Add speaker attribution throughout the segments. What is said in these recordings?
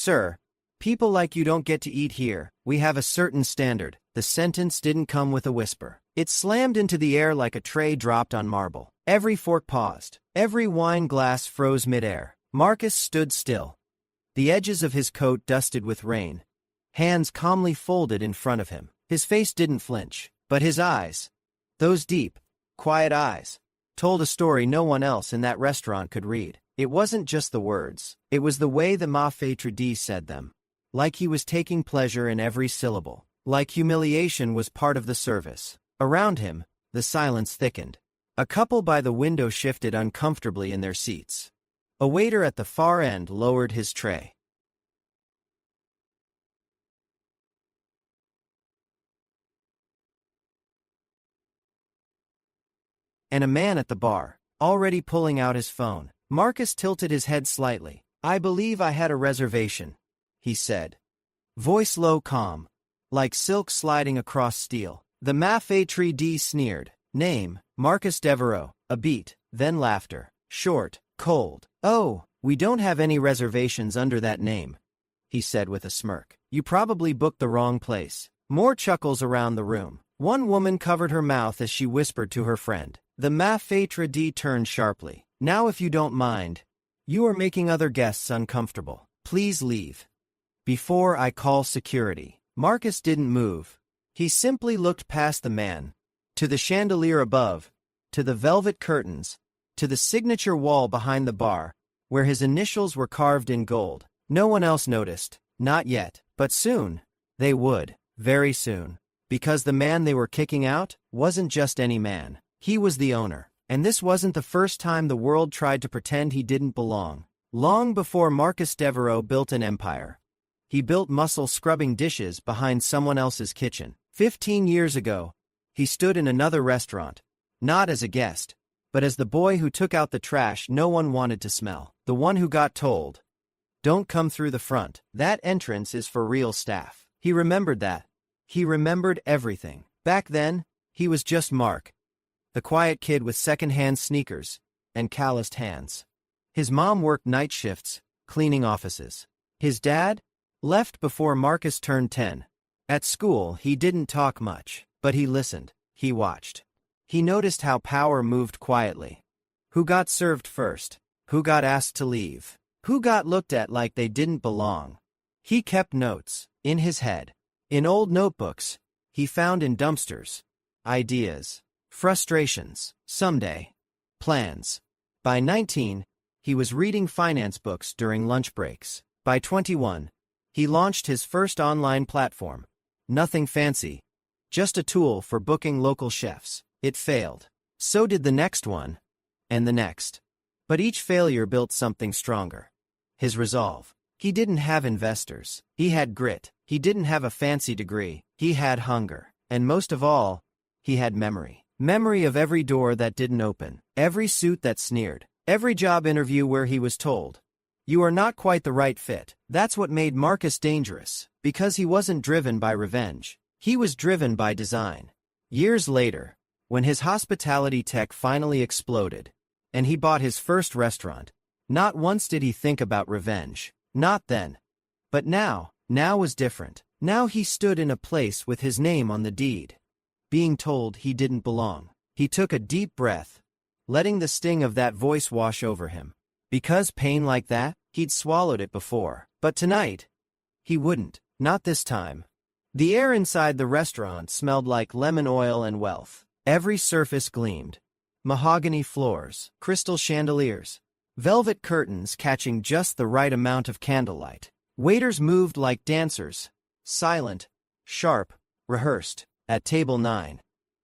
Speaker 1: "Sir, people like you don't get to eat here, we have a certain standard." The sentence didn't come with a whisper. It slammed into the air like a tray dropped on marble. Every fork paused. Every wine glass froze midair. Marcus stood still. The edges of his coat dusted with rain. Hands calmly folded in front of him. His face didn't flinch, but his eyes, those deep, quiet eyes, told a story no one else in that restaurant could read. It wasn't just the words. It was the way the maitre d' said them. Like he was taking pleasure in every syllable. Like humiliation was part of the service. Around him, the silence thickened. A couple by the window shifted uncomfortably in their seats. A waiter at the far end lowered his tray. And a man at the bar, already pulling out his phone. Marcus tilted his head slightly. "I believe I had a reservation," he said. Voice low, calm, like silk sliding across steel. The maitre d' sneered. "Name, Marcus Devereaux." A beat, then laughter. Short, cold. "Oh, we don't have any reservations under that name," he said with a smirk. "You probably booked the wrong place." More chuckles around the room. One woman covered her mouth as she whispered to her friend. The maitre d' turned sharply. "Now if you don't mind, you are making other guests uncomfortable. Please leave before I call security." Marcus didn't move. He simply looked past the man, to the chandelier above, to the velvet curtains, to the signature wall behind the bar, where his initials were carved in gold. No one else noticed, not yet, but soon, they would, very soon. Because the man they were kicking out wasn't just any man. He was the owner. And this wasn't the first time the world tried to pretend he didn't belong. Long before Marcus Devereaux built an empire, he built muscle scrubbing dishes behind someone else's kitchen. 15 years ago, he stood in another restaurant, not as a guest, but as the boy who took out the trash no one wanted to smell. The one who got told, "Don't come through the front. That entrance is for real staff." He remembered that. He remembered everything. Back then, he was just Mark, the quiet kid with second-hand sneakers and calloused hands. His mom worked night shifts, cleaning offices. His dad left before Marcus turned 10. At school, he didn't talk much, but he listened. He watched. He noticed how power moved quietly. Who got served first? Who got asked to leave? Who got looked at like they didn't belong? He kept notes, in his head. In old notebooks, he found in dumpsters. Ideas. Frustrations. Someday. Plans. By 19, he was reading finance books during lunch breaks. By 21, he launched his first online platform. Nothing fancy. Just a tool for booking local chefs. It failed. So did the next one. And the next. But each failure built something stronger. His resolve. He didn't have investors. He had grit. He didn't have a fancy degree. He had hunger. And most of all, he had memory. Memory of every door that didn't open. Every suit that sneered. Every job interview where he was told, "You are not quite the right fit." That's what made Marcus dangerous. Because he wasn't driven by revenge. He was driven by design. Years later, when his hospitality tech finally exploded, and he bought his first restaurant, not once did he think about revenge. Not then. But now was different. Now he stood in a place with his name on the deed. Being told he didn't belong. He took a deep breath, letting the sting of that voice wash over him. Because pain like that, he'd swallowed it before. But tonight, he wouldn't. Not this time. The air inside the restaurant smelled like lemon oil and wealth. Every surface gleamed. Mahogany floors, crystal chandeliers, velvet curtains catching just the right amount of candlelight. Waiters moved like dancers, silent, sharp, rehearsed. At table 9,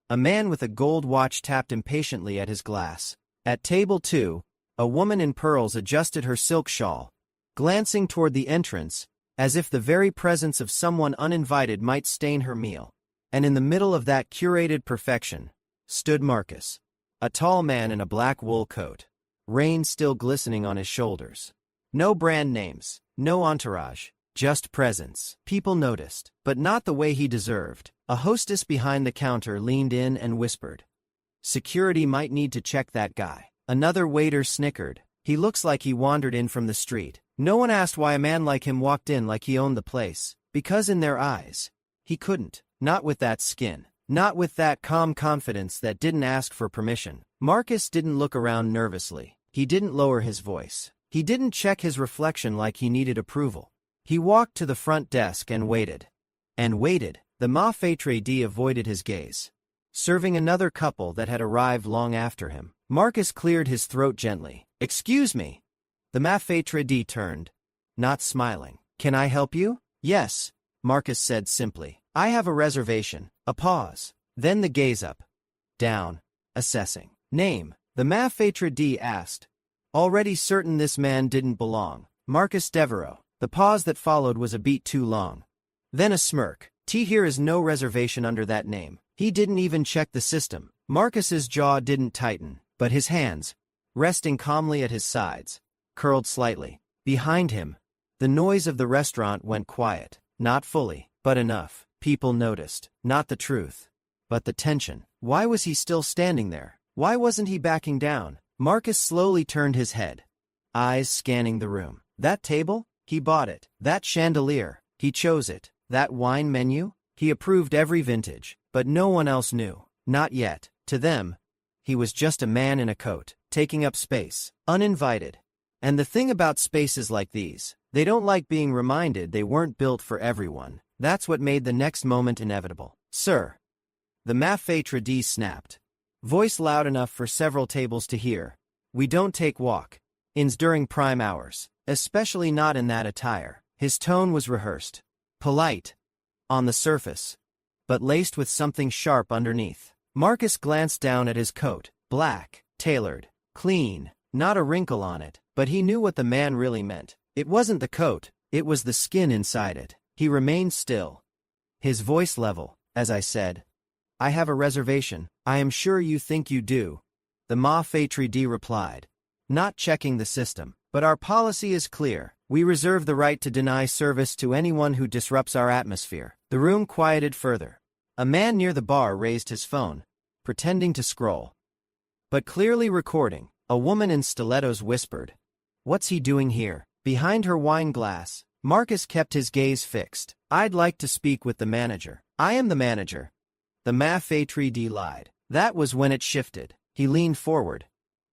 Speaker 1: a man with a gold watch tapped impatiently at his glass. At table 2, a woman in pearls adjusted her silk shawl, glancing toward the entrance, as if the very presence of someone uninvited might stain her meal. And in the middle of that curated perfection, stood Marcus, a tall man in a black wool coat, rain still glistening on his shoulders. No brand names, no entourage, just presence. People noticed, but not the way he deserved. A hostess behind the counter leaned in and whispered, "Security might need to check that guy." Another waiter snickered. "He looks like he wandered in from the street." No one asked why a man like him walked in like he owned the place, because in their eyes, he couldn't. Not with that skin. Not with that calm confidence that didn't ask for permission. Marcus didn't look around nervously. He didn't lower his voice. He didn't check his reflection like he needed approval. He walked to the front desk and waited. And waited. The maitre d' avoided his gaze. Serving another couple that had arrived long after him. Marcus cleared his throat gently. "Excuse me." The maitre d' turned, not smiling. "Can I help you?" "Yes," Marcus said simply. "I have a reservation." A pause. Then the gaze up. Down. Assessing. "Name?" the maitre d' asked. Already certain this man didn't belong. "Marcus Devereaux." The pause that followed was a beat too long. Then a smirk. Here is no reservation under that name." He didn't even check the system. Marcus's jaw didn't tighten, but his hands, resting calmly at his sides, curled slightly. Behind him, the noise of the restaurant went quiet. Not fully, but enough. People noticed. Not the truth, but the tension. Why was he still standing there? Why wasn't he backing down? Marcus slowly turned his head, eyes scanning the room. That table? He bought it. That chandelier? He chose it. That wine menu? He approved every vintage, but no one else knew. Not yet. To them, he was just a man in a coat, taking up space, uninvited. And the thing about spaces like these, they don't like being reminded they weren't built for everyone. That's what made the next moment inevitable. "Sir." The maitre d' snapped. Voice loud enough for several tables to hear. "We don't take walk-ins during prime hours, especially not in that attire." His tone was rehearsed. Polite. On the surface. But laced with something sharp underneath. Marcus glanced down at his coat. Black, tailored, clean, not a wrinkle on it. But he knew what the man really meant. It wasn't the coat, it was the skin inside it. He remained still. His voice level. "As I said, I have a reservation." "I am sure you think you do," the maitre d' replied, not checking the system. "But our policy is clear. We reserve the right to deny service to anyone who disrupts our atmosphere." The room quieted further. A man near the bar raised his phone, pretending to scroll, but clearly recording. A woman in stilettos whispered, "What's he doing here?" Behind her wine glass, Marcus kept his gaze fixed. "I'd like to speak with the manager." "I am the manager," the maitre d' lied. That was when it shifted. He leaned forward.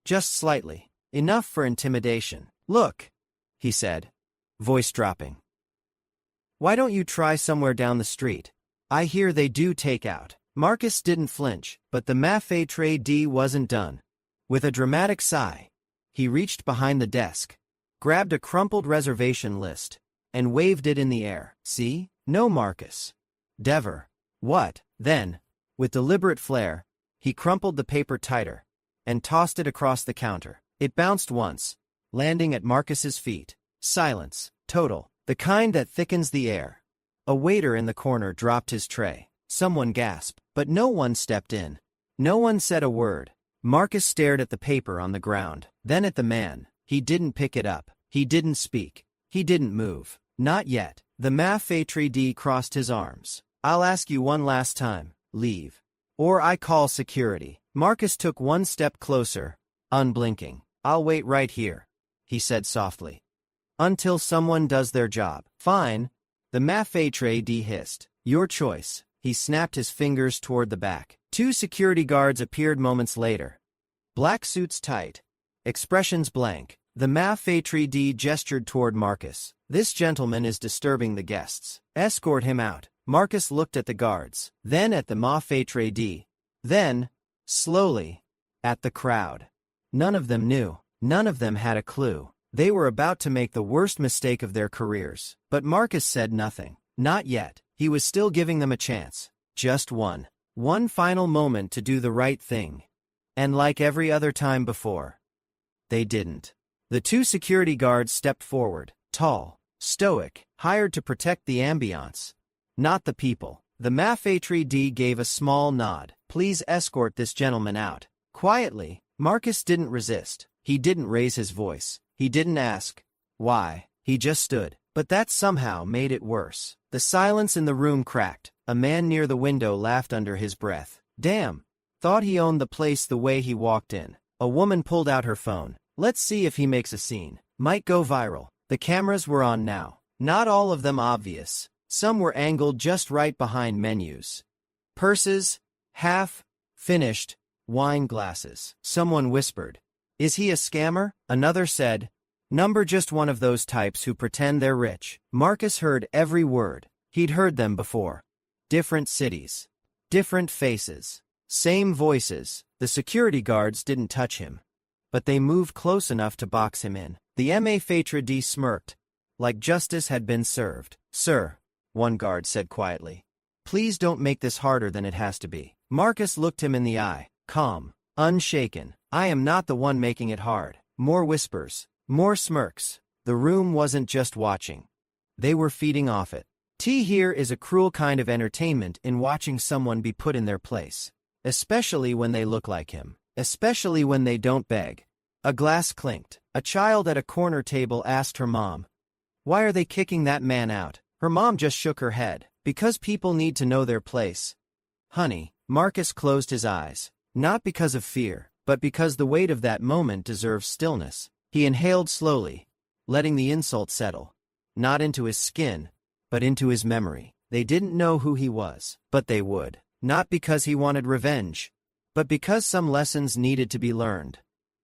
Speaker 1: Just slightly. Enough for intimidation. "Look," he said, voice dropping. "Why don't you try somewhere down the street? I hear they do take out." Marcus didn't flinch, but the maitre d' wasn't done. With a dramatic sigh, he reached behind the desk, grabbed a crumpled reservation list, and waved it in the air. "See? No Marcus Dever." "What?" Then, with deliberate flair, he crumpled the paper tighter and tossed it across the counter. It bounced once, landing at Marcus's feet. Silence. Total. The kind that thickens the air. A waiter in the corner dropped his tray. Someone gasped, but no one stepped in. No one said a word. Marcus stared at the paper on the ground, then at the man. He didn't pick it up. He didn't speak. He didn't move. Not yet. The maitre d' crossed his arms. "I'll ask you one last time. Leave. Or I call security." Marcus took one step closer, unblinking. "I'll wait right here," he said softly. "Until someone does their job." "Fine," the maitre d' hissed. "Your choice." He snapped his fingers toward the back. Two security guards appeared moments later. Black suits tight, expressions blank. The maitre d' gestured toward Marcus. "This gentleman is disturbing the guests. Escort him out." Marcus looked at the guards, then at the maitre d', then, slowly, at the crowd. None of them knew. None of them had a clue. They were about to make the worst mistake of their careers. But Marcus said nothing. Not yet. He was still giving them a chance. Just one. One final moment to do the right thing. And like every other time before, they didn't. The two security guards stepped forward, tall, stoic, hired to protect the ambiance, not the people. The maitre d' gave a small nod. "Please escort this gentleman out." Quietly, Marcus didn't resist. He didn't raise his voice. He didn't ask why. He just stood. But that somehow made it worse. The silence in the room cracked. A man near the window laughed under his breath. "Damn. Thought he owned the place the way he walked in." A woman pulled out her phone. "Let's see if he makes a scene. Might go viral." The cameras were on now. Not all of them obvious. Some were angled just right behind menus. Purses, half-finished, wine glasses. Someone whispered, "Is he a scammer?" Another said, "Number just one of those types who pretend they're rich." Marcus heard every word. He'd heard them before. Different cities. Different faces. Same voices. The security guards didn't touch him. But they moved close enough to box him in. The maitre d' smirked, like justice had been served. "Sir," one guard said quietly, "please don't make this harder than it has to be." Marcus looked him in the eye, calm, unshaken. "I am not the one making it hard." More whispers. More smirks. The room wasn't just watching. They were feeding off it. Here is a cruel kind of entertainment in watching someone be put in their place. Especially when they look like him. Especially when they don't beg. A glass clinked. A child at a corner table asked her mom, "Why are they kicking that man out?" Her mom just shook her head. "Because people need to know their place." "Honey," Marcus closed his eyes. Not because of fear, but because the weight of that moment deserves stillness. He inhaled slowly, letting the insult settle. Not into his skin, but into his memory. They didn't know who he was, but they would. Not because he wanted revenge, but because some lessons needed to be learned.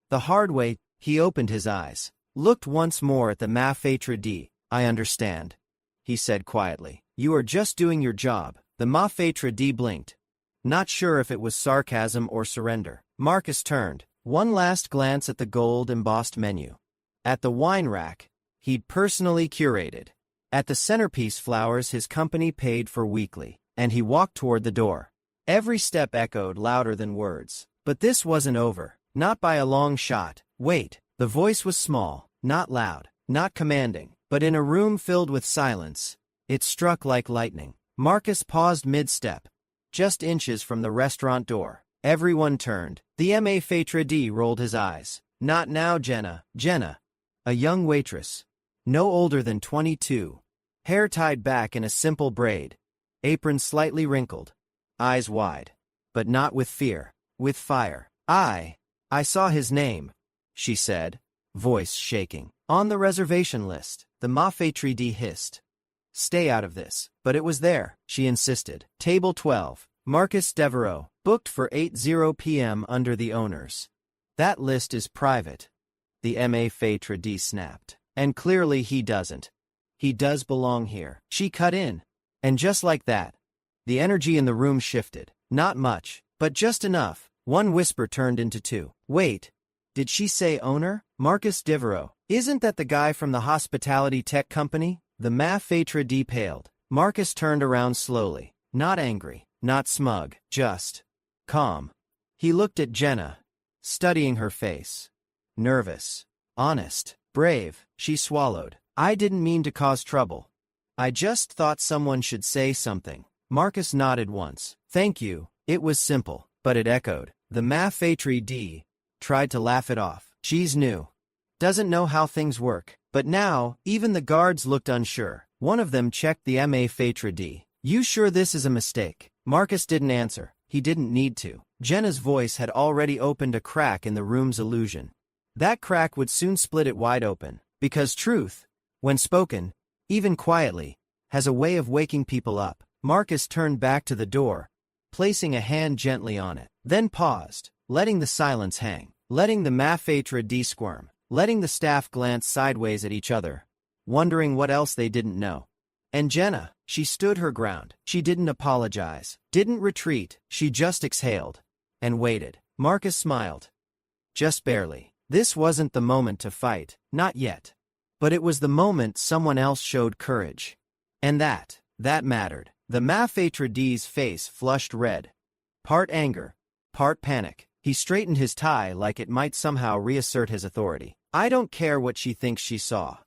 Speaker 1: The hard way. He opened his eyes, looked once more at the maitre d'. "I understand," he said quietly. "You are just doing your job." The maitre d' blinked, not sure if it was sarcasm or surrender. Marcus turned, one last glance at the gold-embossed menu. At the wine rack he'd personally curated. At the centerpiece flowers his company paid for weekly. And he walked toward the door. Every step echoed louder than words. But this wasn't over. Not by a long shot. "Wait." The voice was small, not loud, not commanding, but in a room filled with silence, it struck like lightning. Marcus paused mid-step, just inches from the restaurant door. Everyone turned. The maitre d' rolled his eyes. "Not now, Jenna." Jenna, a young waitress, no older than 22, hair tied back in a simple braid, apron slightly wrinkled, eyes wide, but not with fear, with fire. I saw his name," she said, voice shaking. "On the reservation list." The maitre d' hissed, "Stay out of this." But it was there, she insisted. Table 12, Marcus Devereaux, booked for 8:00 p.m. under the owners. "That list is private," the maitre d' snapped. "And clearly he doesn't. He does belong here." She cut in. And just like that, the energy in the room shifted. Not much, but just enough. One whisper turned into two. "Wait, did she say owner?" "Marcus Devereaux. Isn't that the guy from the hospitality tech company?" The maitre d' paled. Marcus turned around slowly. Not angry, not smug, just calm. He looked at Jenna, studying her face. Nervous, honest, brave. She swallowed. "I didn't mean to cause trouble. I just thought someone should say something." Marcus nodded once. "Thank you." It was simple, but it echoed. The maitre d' tried to laugh it off. "She's new. Doesn't know how things work." But now, even the guards looked unsure. One of them checked the maitre d'. "You sure this is a mistake?" Marcus didn't answer. He didn't need to. Jenna's voice had already opened a crack in the room's illusion. That crack would soon split it wide open. Because truth, when spoken, even quietly, has a way of waking people up. Marcus turned back to the door, placing a hand gently on it, then paused, letting the silence hang, letting the maitre d' squirm, letting the staff glance sideways at each other, wondering what else they didn't know. And Jenna, she stood her ground. She didn't apologize, didn't retreat, she just exhaled and waited. Marcus smiled. Just barely. This wasn't the moment to fight, not yet. But it was the moment someone else showed courage. And that mattered. The maitre d's face flushed red. Part anger, part panic. He straightened his tie like it might somehow reassert his authority. "I don't care what she thinks she saw,"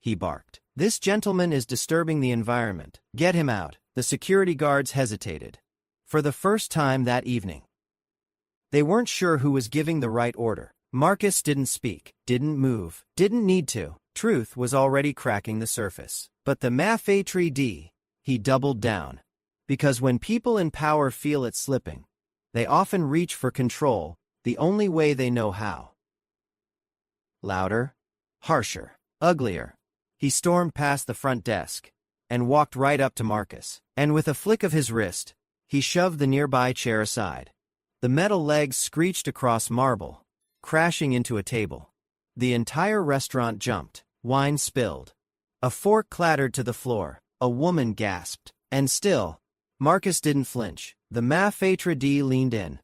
Speaker 1: he barked. "This gentleman is disturbing the environment. Get him out." The security guards hesitated. For the first time that evening. They weren't sure who was giving the right order. Marcus didn't speak, didn't move, didn't need to. Truth was already cracking the surface. But the maitre d', he doubled down. Because when people in power feel it slipping, they often reach for control, the only way they know how. Louder, harsher, uglier. He stormed past the front desk and walked right up to Marcus. And with a flick of his wrist, he shoved the nearby chair aside. The metal legs screeched across marble, crashing into a table. The entire restaurant jumped. Wine spilled. A fork clattered to the floor. A woman gasped. And still, Marcus didn't flinch. The maitre d' leaned in,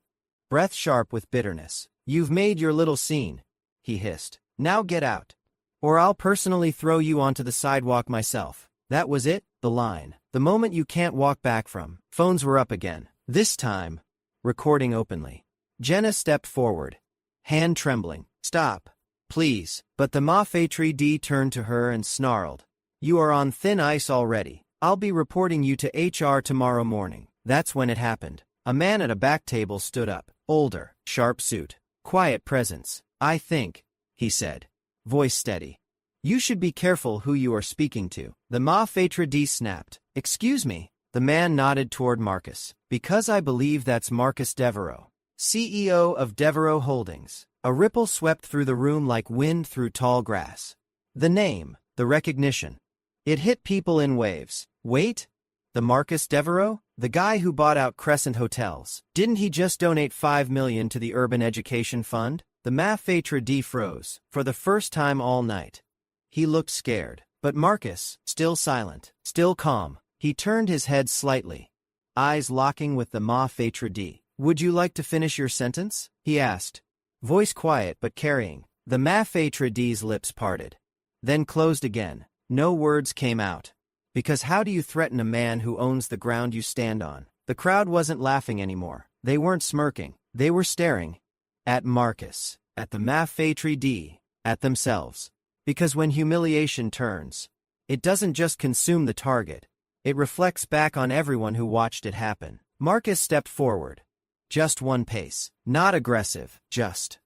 Speaker 1: breath sharp with bitterness. "You've made your little scene," he hissed. "Now get out, or I'll personally throw you onto the sidewalk myself." That was it, the line. The moment you can't walk back from. Phones were up again. This time, recording openly. Jenna stepped forward, hand trembling. "Stop, please." But the maitre d' turned to her and snarled. "You are on thin ice already. I'll be reporting you to HR tomorrow morning." That's when it happened. A man at a back table stood up. Older, sharp suit, quiet presence. "I think," he said, voice steady, "you should be careful who you are speaking to." The maitre d' snapped. "Excuse me." The man nodded toward Marcus. "Because I believe that's Marcus Devereaux, CEO of Devereaux Holdings." A ripple swept through the room like wind through tall grass. The name, the recognition. It hit people in waves. Wait? The Marcus Devereaux? The guy who bought out Crescent Hotels. Didn't he just donate $5 million to the Urban Education Fund? The maitre d' froze, for the first time all night. He looked scared. But Marcus, still silent, still calm, he turned his head slightly, eyes locking with the maitre d'. "Would you like to finish your sentence?" he asked, voice quiet but carrying. The maitre d's lips parted, then closed again. No words came out. Because how do you threaten a man who owns the ground you stand on? The crowd wasn't laughing anymore. They weren't smirking. They were staring. At Marcus. At the maitre d'. At themselves. Because when humiliation turns, it doesn't just consume the target. It reflects back on everyone who watched it happen. Marcus stepped forward. Just one pace. Not aggressive. Just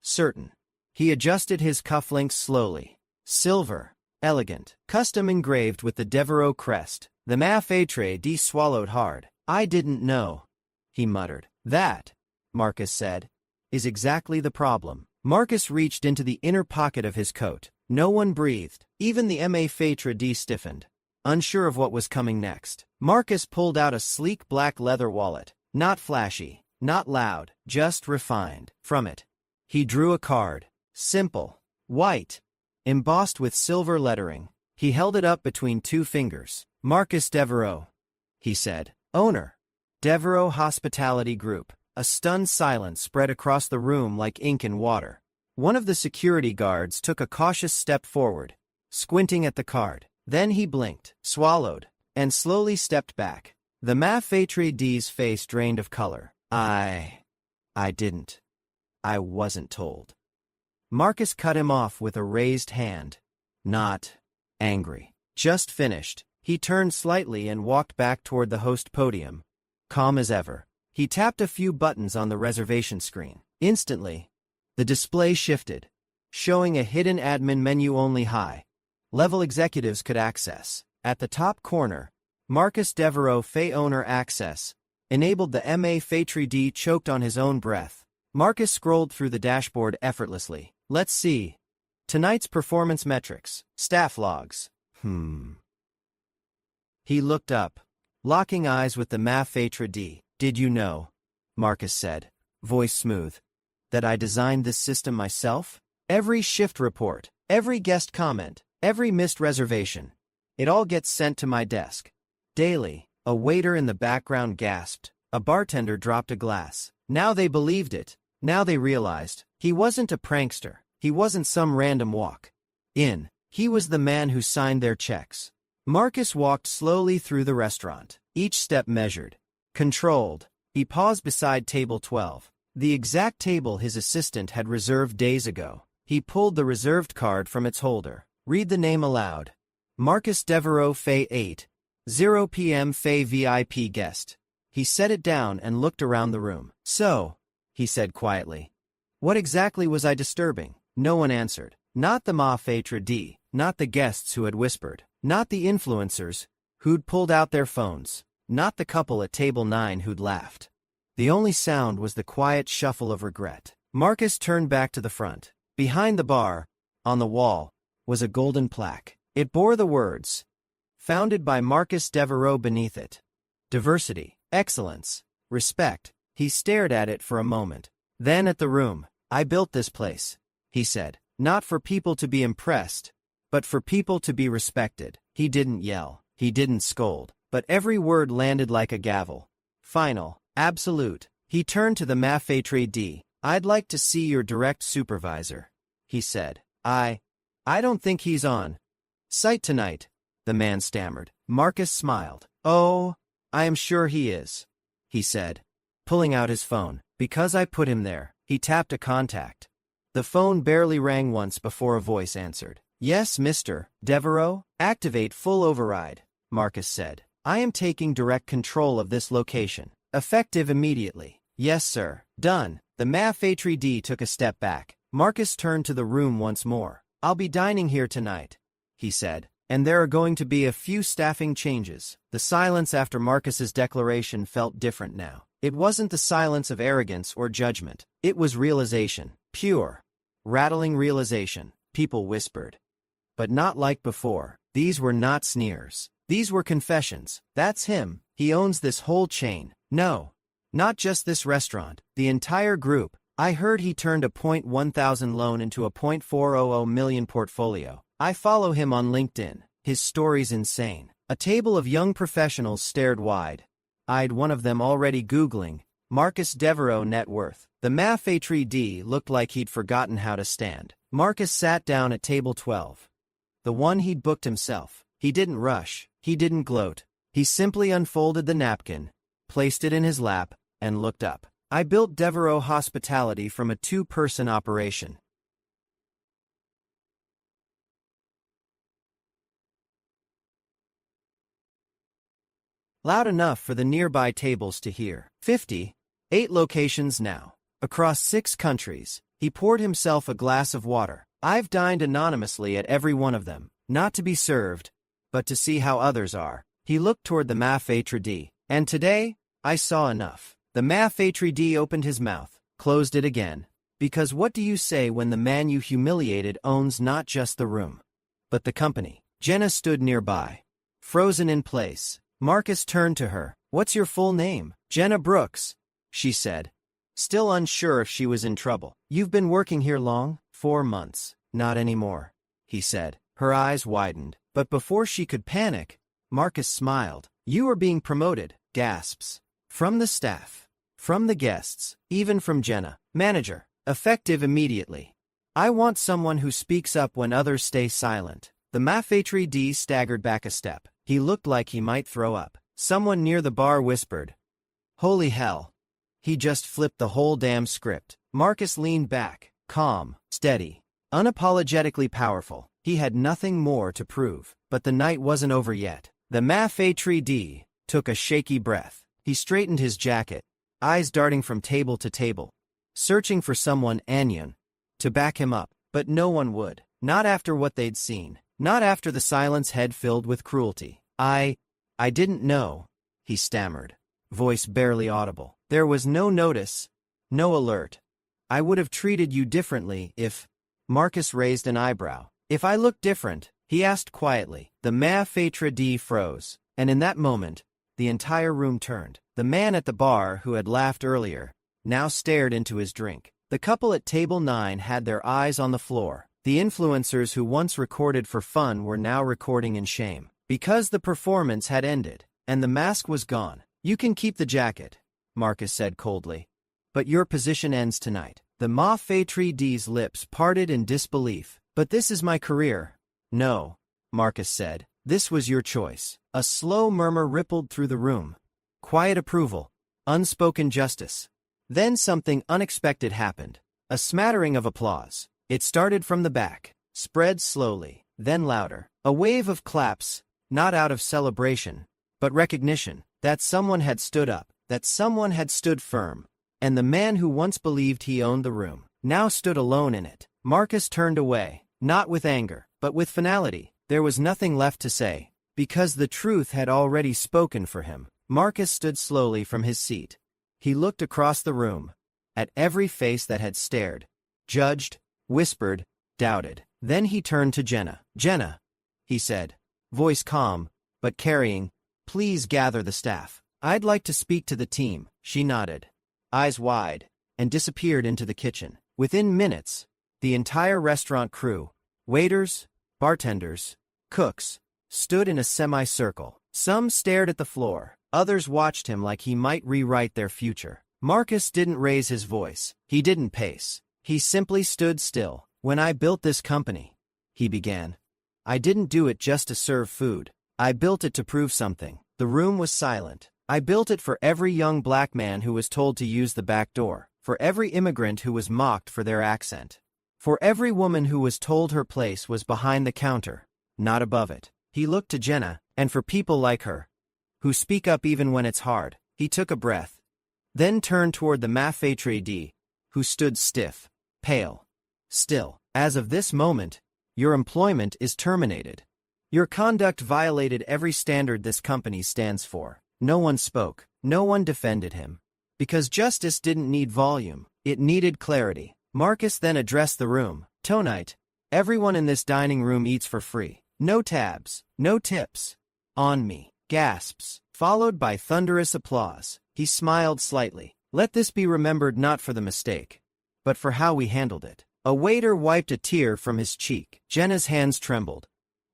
Speaker 1: certain. He adjusted his cufflinks slowly. Silver. Elegant, custom engraved with the Devereaux crest. The maitre d' swallowed hard. "I didn't know," he muttered. "That," Marcus said, "is exactly the problem." Marcus reached into the inner pocket of his coat. No one breathed. Even the maitre d' stiffened, unsure of what was coming next. Marcus pulled out a sleek black leather wallet. Not flashy, not loud, just refined. From it, he drew a card. Simple. White. Embossed with silver lettering. He held it up between two fingers. "Marcus Devereaux," he said. "Owner. Devereaux Hospitality Group." A stunned silence spread across the room like ink in water. One of the security guards took a cautious step forward, squinting at the card. Then he blinked, swallowed, and slowly stepped back. The maitre d's face drained of color. I didn't. I wasn't told." Marcus cut him off with a raised hand. Not angry. Just finished. He turned slightly and walked back toward the host podium, calm as ever. He tapped a few buttons on the reservation screen. Instantly, the display shifted, showing a hidden admin menu only high-level executives could access. At the top corner, Marcus Devereaux Fay owner access enabled. The maitre d' choked on his own breath. Marcus scrolled through the dashboard effortlessly. "Let's see. Tonight's performance metrics. Staff logs. He looked up, locking eyes with the maitre d'. "Did you know," Marcus said, voice smooth, "that I designed this system myself? Every shift report, every guest comment, every missed reservation. It all gets sent to my desk. Daily." A waiter in the background gasped. A bartender dropped a glass. Now they believed it. Now they realized. He wasn't a prankster. He wasn't some random walk-in. He was the man who signed their checks. Marcus walked slowly through the restaurant, each step measured, controlled. He paused beside table 12, the exact table his assistant had reserved days ago. He pulled the reserved card from its holder. Read the name aloud. "Marcus Devereaux Fay 8:0 p.m. Fay VIP guest." He set it down and looked around the room. "So," he said quietly, "what exactly was I disturbing?" No one answered. Not the maitre d', not the guests who had whispered, not the influencers who'd pulled out their phones, not the couple at table 9 who'd laughed. The only sound was the quiet shuffle of regret. Marcus turned back to the front. Behind the bar, on the wall, was a golden plaque. It bore the words, founded by Marcus Devereaux beneath it. Diversity, excellence, respect. He stared at it for a moment. Then at the room. I built this place, he said. Not for people to be impressed, but for people to be respected. He didn't yell. He didn't scold. But every word landed like a gavel. Final. Absolute. He turned to the Maitre d'. I'd like to see your direct supervisor, he said. I don't think he's on site tonight, the man stammered. Marcus smiled. Oh, I am sure he is, he said, pulling out his phone. Because I put him there. He tapped a contact. The phone barely rang once before a voice answered. Yes, Mr. Devereaux? Activate full override, Marcus said. I am taking direct control of this location. Effective immediately. Yes, sir. Done. The Maitre d' took a step back. Marcus turned to the room once more. I'll be dining here tonight, he said, and there are going to be a few staffing changes. The silence after Marcus's declaration felt different now. It wasn't the silence of arrogance or judgment. It was realization. Pure, rattling realization. People whispered. But not like before. These were not sneers. These were confessions. That's him. He owns this whole chain. No, not just this restaurant. The entire group. I heard he turned a .1000 loan into a .400 million portfolio. I follow him on LinkedIn. His story's insane. A table of young professionals stared wide-eyed, one of them already Googling Marcus Devereaux net worth. The Maitre d' looked like he'd forgotten how to stand. Marcus sat down at table 12. The one he'd booked himself. He didn't rush. He didn't gloat. He simply unfolded the napkin, placed it in his lap, and looked up. I built Devereaux Hospitality from a 2-person operation. Loud enough for the nearby tables to hear. 8 locations now. Across 6 countries. He poured himself a glass of water. I've dined anonymously at every one of them, not to be served, but to see how others are. He looked toward the Maitre d'. And today, I saw enough. The Maitre d' opened his mouth, closed it again. Because what do you say when the man you humiliated owns not just the room, but the company? Jenna stood nearby, frozen in place. Marcus turned to her. What's your full name? Jenna Brooks, she said, still unsure if she was in trouble. You've been working here long? 4 months. Not anymore, he said. Her eyes widened. But before she could panic, Marcus smiled. You are being promoted. Gasps. From the staff. From the guests. Even from Jenna. Manager. Effective immediately. I want someone who speaks up when others stay silent. The Maitre d' staggered back a step. He looked like he might throw up. Someone near the bar whispered. Holy hell. He just flipped the whole damn script. Marcus leaned back, calm, steady, unapologetically powerful. He had nothing more to prove. But the night wasn't over yet. The Maitre d' took a shaky breath. He straightened his jacket, eyes darting from table to table, searching for someone Anion to back him up. But no one would. Not after what they'd seen. Not after the silence had filled with cruelty. I didn't know, he stammered, voice barely audible. There was no notice, no alert. I would have treated you differently if... Marcus raised an eyebrow. If I looked different, he asked quietly. The Maitre d' froze, and in that moment, the entire room turned. The man at the bar who had laughed earlier now stared into his drink. The couple at table 9 had their eyes on the floor. The influencers who once recorded for fun were now recording in shame. Because the performance had ended, and the mask was gone. You can keep the jacket, Marcus said coldly. But your position ends tonight. The Maitre d's lips parted in disbelief. But this is my career. No, Marcus said. This was your choice. A slow murmur rippled through the room. Quiet approval. Unspoken justice. Then something unexpected happened. A smattering of applause. It started from the back, spread slowly, then louder. A wave of claps, not out of celebration, but recognition, that someone had stood up, that someone had stood firm, and the man who once believed he owned the room, now stood alone in it. Marcus turned away, not with anger, but with finality. There was nothing left to say, because the truth had already spoken for him. Marcus stood slowly from his seat. He looked across the room, at every face that had stared, judged, whispered, doubted. Then he turned to Jenna. Jenna, he said, voice calm, but carrying. Please gather the staff. I'd like to speak to the team. She nodded, eyes wide, and disappeared into the kitchen. Within minutes, the entire restaurant crew, waiters, bartenders, cooks, stood in a semicircle. Some stared at the floor, others watched him like he might rewrite their future. Marcus didn't raise his voice. He didn't pace. He simply stood still. When I built this company, he began, I didn't do it just to serve food. I built it to prove something. The room was silent. I built it for every young black man who was told to use the back door, for every immigrant who was mocked for their accent, for every woman who was told her place was behind the counter, not above it. He looked to Jenna, and for people like her, who speak up even when it's hard. He took a breath, then turned toward the maitre d', who stood stiff, pale, still. As of this moment, your employment is terminated. Your conduct violated every standard this company stands for. No one spoke. No one defended him. Because justice didn't need volume, it needed clarity. Marcus then addressed the room. Tonight, everyone in this dining room eats for free. No tabs, no tips. On me. Gasps, followed by thunderous applause. He smiled slightly. Let this be remembered not for the mistake, but for how we handled it. A waiter wiped a tear from his cheek. Jenna's hands trembled.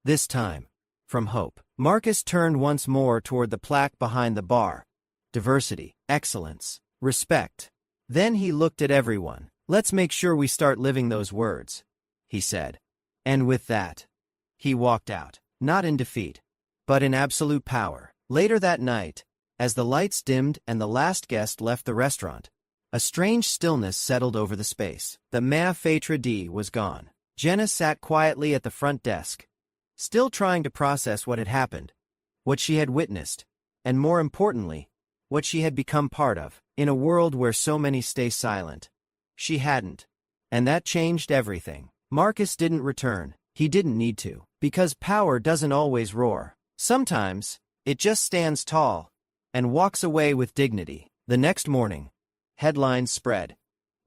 Speaker 1: This time, from hope. Marcus turned once more toward the plaque behind the bar. Diversity, excellence, respect. Then he looked at everyone. Let's make sure we start living those words, he said. And with that, he walked out, not in defeat, but in absolute power. Later that night, as the lights dimmed and the last guest left the restaurant, a strange stillness settled over the space. The maitre d' was gone. Jenna sat quietly at the front desk, still trying to process what had happened, what she had witnessed, and more importantly, what she had become part of. In a world where so many stay silent, she hadn't. And that changed everything. Marcus didn't return. He didn't need to. Because power doesn't always roar. Sometimes, it just stands tall and walks away with dignity. The next morning, headlines spread.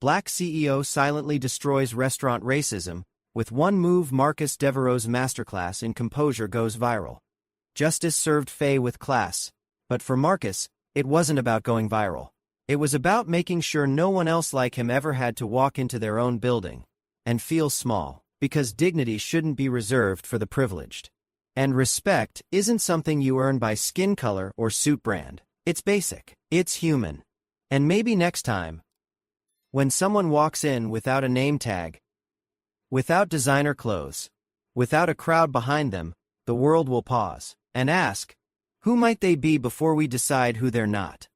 Speaker 1: Black CEO silently destroys restaurant racism. With one move, Marcus Devereaux's masterclass in composure goes viral. Justice served Faye with class. But for Marcus, it wasn't about going viral. It was about making sure no one else like him ever had to walk into their own building and feel small, because dignity shouldn't be reserved for the privileged. And respect isn't something you earn by skin color or suit brand. It's basic. It's human. And maybe next time, when someone walks in without a name tag, without designer clothes, without a crowd behind them, the world will pause and ask, who might they be before we decide who they're not?